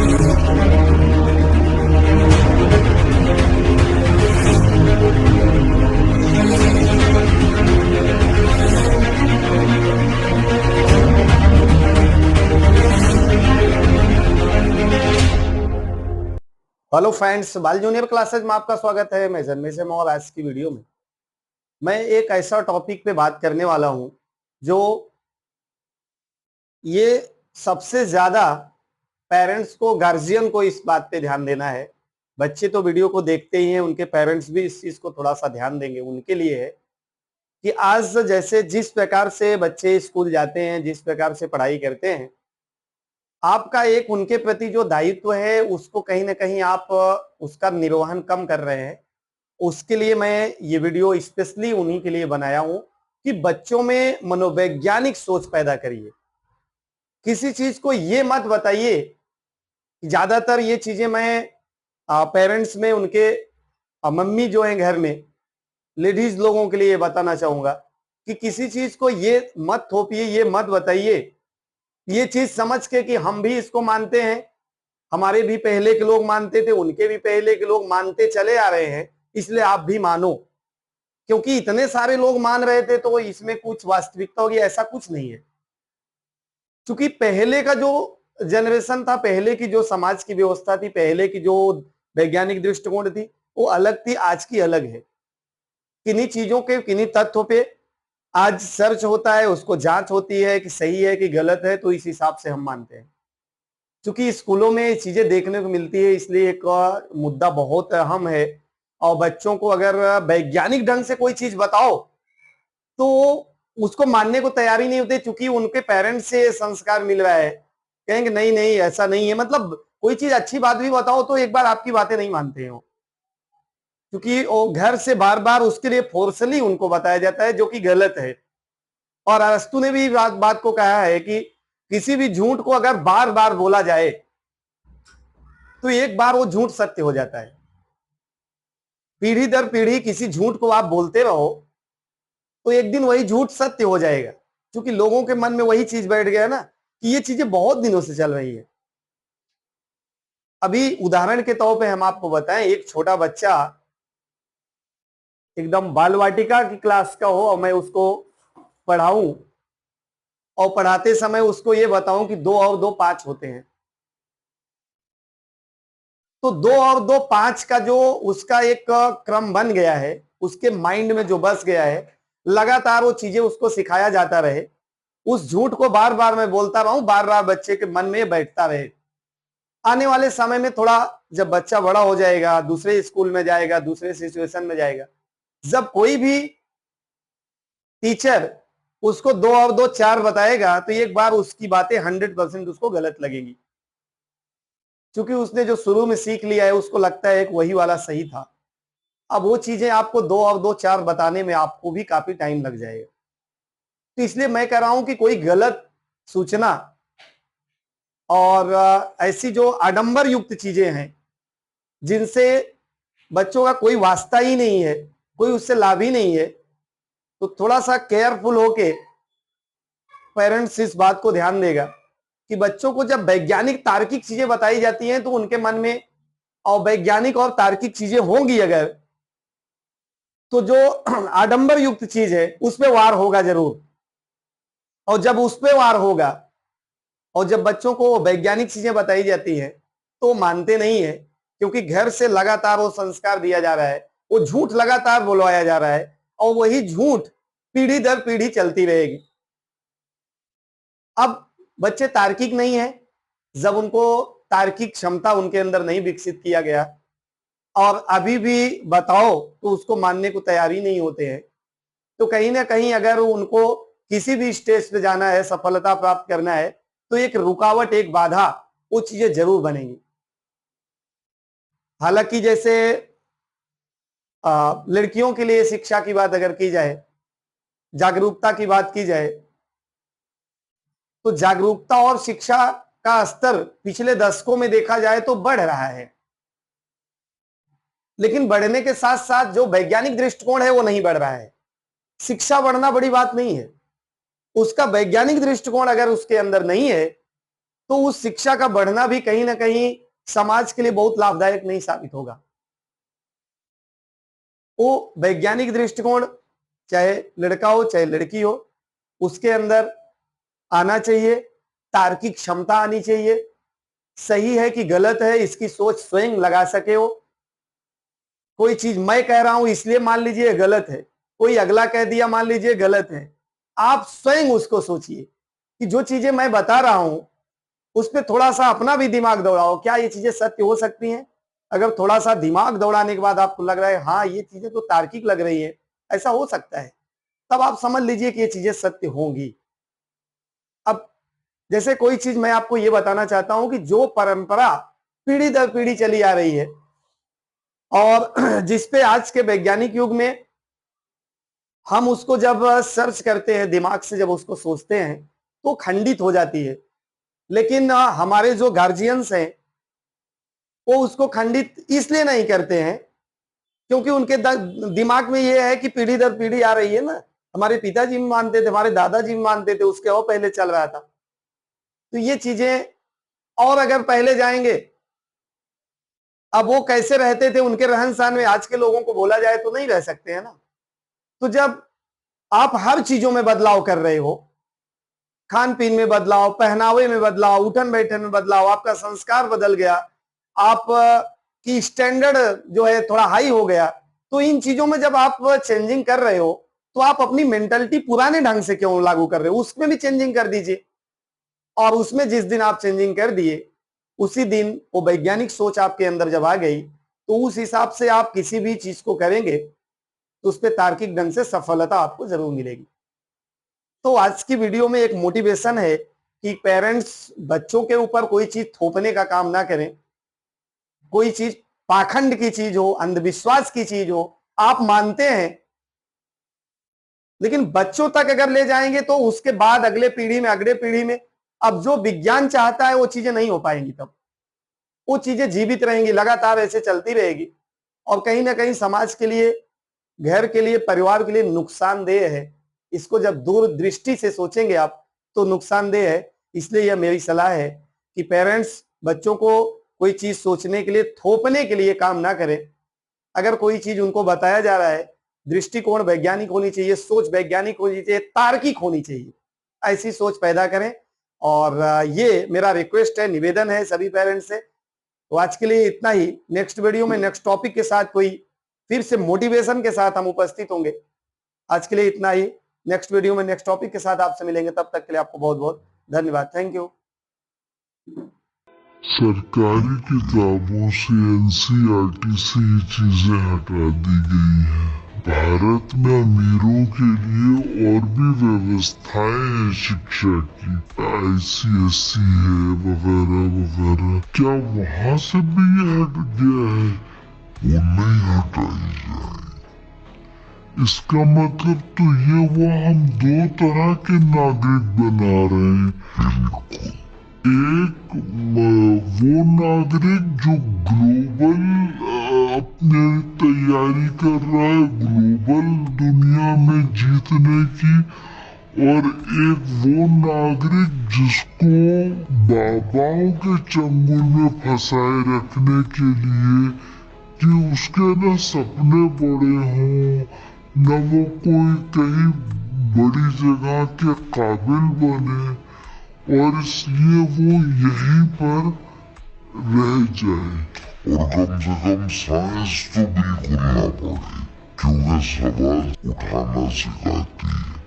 Hello friends, बाल junior classes में आपका स्वागत है। मैं जन्मे से और आज की वीडियो में मैं एक ऐसा टॉपिक पे बात करने वाला हूं जो ये सबसे ज्यादा पेरेंट्स को, गार्जियन को इस बात पे ध्यान देना है। बच्चे तो वीडियो को देखते ही हैं, उनके पेरेंट्स भी इस चीज को थोड़ा सा ध्यान देंगे। उनके लिए है कि आज जैसे जिस प्रकार से बच्चे स्कूल जाते हैं, जिस प्रकार से पढ़ाई करते हैं, आपका एक उनके प्रति जो दायित्व है उसको कहीं ना कहीं आप उसका निर्वहन कम कर रहे हैं। उसके लिए मैं ये वीडियो स्पेशली उन्हीं के लिए बनाया हूं कि बच्चों में मनोवैज्ञानिक सोच पैदा करिए। किसी चीज को ये मत बताइए। ज्यादातर ये चीजें मैं पेरेंट्स में उनके मम्मी जो है घर में लेडीज लोगों के लिए बताना चाहूंगा कि किसी चीज को ये मत थोपिए, ये मत बताइए, ये चीज समझ के कि हम भी इसको मानते हैं, हमारे भी पहले के लोग मानते थे, उनके भी पहले के लोग मानते चले आ रहे हैं, इसलिए आप भी मानो। क्योंकि इतने सारे लोग मान रहे थे तो इसमें कुछ वास्तविकता होगी, ऐसा कुछ नहीं है। क्योंकि पहले का जो जनरेशन था, पहले की जो समाज की व्यवस्था थी, पहले की जो वैज्ञानिक दृष्टिकोण थी, वो अलग थी, आज की अलग है। किन्हीं चीजों के, किन्हीं तथ्यों पे आज सर्च होता है, उसको जांच होती है कि सही है कि गलत है, तो इस हिसाब से हम मानते हैं। क्योंकि स्कूलों में ये चीजें देखने को मिलती है, इसलिए एक मुद्दा बहुत अहम है। और बच्चों को अगर वैज्ञानिक ढंग से कोई चीज बताओ तो उसको मानने को तैयारी नहीं होते, क्योंकि उनके पेरेंट्स से संस्कार मिल रहा है। कहेंगे नहीं नहीं ऐसा नहीं है। मतलब कोई चीज अच्छी बात भी बताओ तो एक बार आपकी बातें नहीं मानते हो, क्योंकि वो घर से बार बार उसके लिए फोर्सली उनको बताया जाता है, जो कि गलत है। और अरस्तु ने भी बात को कहा है कि किसी भी झूठ को अगर बार बार बोला जाए तो एक बार वो झूठ सत्य हो जाता है। पीढ़ी दर पीढ़ी किसी झूठ को आप बोलते रहो तो एक दिन वही झूठ सत्य हो जाएगा, क्योंकि लोगों के मन में वही चीज बैठ गया ना कि ये चीजें बहुत दिनों से चल रही है। अभी उदाहरण के तौर पे हम आपको बताएं, एक छोटा बच्चा एकदम बाल वाटिका की क्लास का हो और मैं उसको पढ़ाऊं और पढ़ाते समय उसको ये बताऊं कि 2 और 2 5 होते हैं, तो 2 और 2 5 का जो उसका एक क्रम बन गया है, उसके माइंड में जो बस गया है, लगातार वो चीजें उसको सिखाया जाता रहे, उस झूठ को बार बार मैं बोलता रहूं, बार बार बच्चे के मन में बैठता रहे। आने वाले समय में थोड़ा जब बच्चा बड़ा हो जाएगा, दूसरे स्कूल में जाएगा, दूसरे सिचुएशन में जाएगा, जब कोई भी टीचर उसको 2 और 2 4 बताएगा तो एक बार उसकी बातें 100% उसको गलत लगेंगी, क्योंकि उसने जो शुरू में सीख लिया है उसको लगता है कि वही वाला सही था। अब वो चीजें आपको 2 और 2 4 बताने में आपको भी काफी टाइम लग जाएगा। तो इसलिए मैं कह रहा हूं कि कोई गलत सूचना और ऐसी जो आडंबर युक्त चीजें हैं जिनसे बच्चों का कोई वास्ता ही नहीं है, कोई उससे लाभ ही नहीं है, तो थोड़ा सा केयरफुल होके पेरेंट्स इस बात को ध्यान देगा कि बच्चों को जब वैज्ञानिक तार्किक चीजें बताई जाती हैं तो उनके मन में और वैज्ञानिक और तार्किक चीजें होंगी अगर, तो जो आडंबर युक्त चीज है उस पर वार होगा जरूर। और जब उस पर वार होगा और जब बच्चों को वैज्ञानिक चीजें बताई जाती हैं तो मानते नहीं है, क्योंकि घर से लगातार वो संस्कार दिया जा रहा है, वो झूठ लगातार बुलवाया जा रहा है और वही झूठ पीढ़ी दर पीढ़ी चलती रहेगी। अब बच्चे तार्किक नहीं है, जब उनको तार्किक क्षमता उनके अंदर नहीं विकसित किया गया और अभी भी बताओ तो उसको मानने को तैयार ही नहीं होते हैं, तो कहीं ना कहीं अगर उनको किसी भी स्टेज पे जाना है, सफलता प्राप्त करना है, तो एक रुकावट, एक बाधा, वो चीजें जरूर बनेंगी। हालांकि जैसे लड़कियों के लिए शिक्षा की बात अगर की जाए, जागरूकता की बात की जाए, तो जागरूकता और शिक्षा का स्तर पिछले दशकों में देखा जाए तो बढ़ रहा है, लेकिन बढ़ने के साथ साथ जो वैज्ञानिक दृष्टिकोण है वो नहीं बढ़ रहा है। शिक्षा बढ़ना बड़ी बात नहीं है, उसका वैज्ञानिक दृष्टिकोण अगर उसके अंदर नहीं है तो उस शिक्षा का बढ़ना भी कहीं ना कहीं समाज के लिए बहुत लाभदायक नहीं साबित होगा। वो वैज्ञानिक दृष्टिकोण, चाहे लड़का हो चाहे लड़की हो, उसके अंदर आना चाहिए, तार्किक क्षमता आनी चाहिए, सही है कि गलत है इसकी सोच स्वयं लगा सके हो। कोई चीज मैं कह रहा हूं इसलिए मान लीजिए गलत है, कोई अगला कह दिया मान लीजिए गलत है, आप स्वयं उसको सोचिए कि जो चीजें मैं बता रहा हूं उस पर थोड़ा सा अपना भी दिमाग दौड़ाओ, क्या ये चीजें सत्य हो सकती हैं। अगर थोड़ा सा दिमाग दौड़ाने के बाद आपको लग रहा है हाँ ये चीजें तो तार्किक लग रही है, ऐसा हो सकता है, तब आप समझ लीजिए कि ये चीजें सत्य होंगी। अब जैसे कोई चीज मैं आपको ये बताना चाहता हूं कि जो परंपरा पीढ़ी दर पीढ़ी चली आ रही है और जिसपे आज के वैज्ञानिक युग में हम उसको जब सर्च करते हैं, दिमाग से जब उसको सोचते हैं तो खंडित हो जाती है, लेकिन हमारे जो गार्जियंस हैं वो उसको खंडित इसलिए नहीं करते हैं क्योंकि उनके दिमाग में ये है कि पीढ़ी दर पीढ़ी आ रही है ना, हमारे पिताजी भी मानते थे, हमारे दादाजी भी मानते थे, उसके और पहले चल रहा था। तो ये चीजें, और अगर पहले जाएंगे, अब वो कैसे रहते थे, उनके रहन सहन में आज के लोगों को बोला जाए तो नहीं रह सकते हैं ना। तो जब आप हर चीजों में बदलाव कर रहे हो, खान पीन में बदलाव, पहनावे में बदलाव, उठन बैठन में बदलाव, आपका संस्कार बदल गया, आप की स्टैंडर्ड जो है थोड़ा हाई हो गया, तो इन चीजों में जब आप चेंजिंग कर रहे हो तो आप अपनी मेंटलिटी पुराने ढंग से क्यों लागू कर रहे हो, उसमें भी चेंजिंग कर दीजिए। और उसमें जिस दिन आप चेंजिंग कर दिए उसी दिन वो वैज्ञानिक सोच आपके अंदर जब आ गई तो उस हिसाब से आप किसी भी चीज को करेंगे तो उस पर तार्किक ढंग से सफलता आपको जरूर मिलेगी। तो आज की वीडियो में एक मोटिवेशन है कि पेरेंट्स बच्चों के ऊपर कोई चीज थोपने का काम ना करें। कोई चीज पाखंड की चीज हो, अंधविश्वास की चीज हो, आप मानते हैं, लेकिन बच्चों तक अगर ले जाएंगे तो उसके बाद अगले पीढ़ी में अब जो विज्ञान चाहता है वो चीजें नहीं हो पाएंगी, तब वो चीजें जीवित रहेंगी, लगातार ऐसे चलती रहेगी और कहीं ना कहीं समाज के लिए, घर के लिए, परिवार के लिए नुकसानदेह है। इसको जब दूरदृष्टि से सोचेंगे आप तो नुकसानदेह है। इसलिए यह मेरी सलाह है कि पेरेंट्स बच्चों को कोई चीज सोचने के लिए, थोपने के लिए काम ना करें। अगर कोई चीज उनको बताया जा रहा है, दृष्टिकोण वैज्ञानिक होनी चाहिए, सोच वैज्ञानिक होनी चाहिए, तार्किक होनी चाहिए, ऐसी सोच पैदा करें। और ये मेरा रिक्वेस्ट है, निवेदन है सभी पेरेंट्स से। तो आज के लिए इतना ही। नेक्स्ट वीडियो में नेक्स्ट टॉपिक के साथ, कोई फिर से मोटिवेशन के साथ हम उपस्थित होंगे। आज के लिए इतना ही। नेक्स्ट वीडियो में नेक्स्ट टॉपिक के साथ आपसे मिलेंगे, तब तक के लिए आपको बहुत बहुत धन्यवाद। Thank you. सरकारी किताबों से एनसीईआरटी से ये चीजें हटा दी गई हैं। भारत में अमीरों के लिए और भी व्यवस्थाएं हैं शिक्षा की, आईसीएसई है वगैरह वगैरह। क्या वहां से भी ये हट गया है? वो नहीं हटाई जाए। इसका मतलब तो ये हुआ हम दो तरह के नागरिक बना रहे हैं। बिल्कुल, एक वो नागरिक जो ग्लोबल अपने तैयारी कर रहा है ग्लोबल दुनिया में जीतने की, और एक वो नागरिक जिसको बाबाओं के चंगुल में फंसाए रखने के लिए कि उसके न सपने बड़े हों, न वो कोई कहीं बड़ी जगह के काबिल बने, और इसलिए वो यहीं पर रह जाए। और कम से कम साइंस तो बिल्कुल ना पढ़े, क्योंकि सवाल उठाना सिखाती है।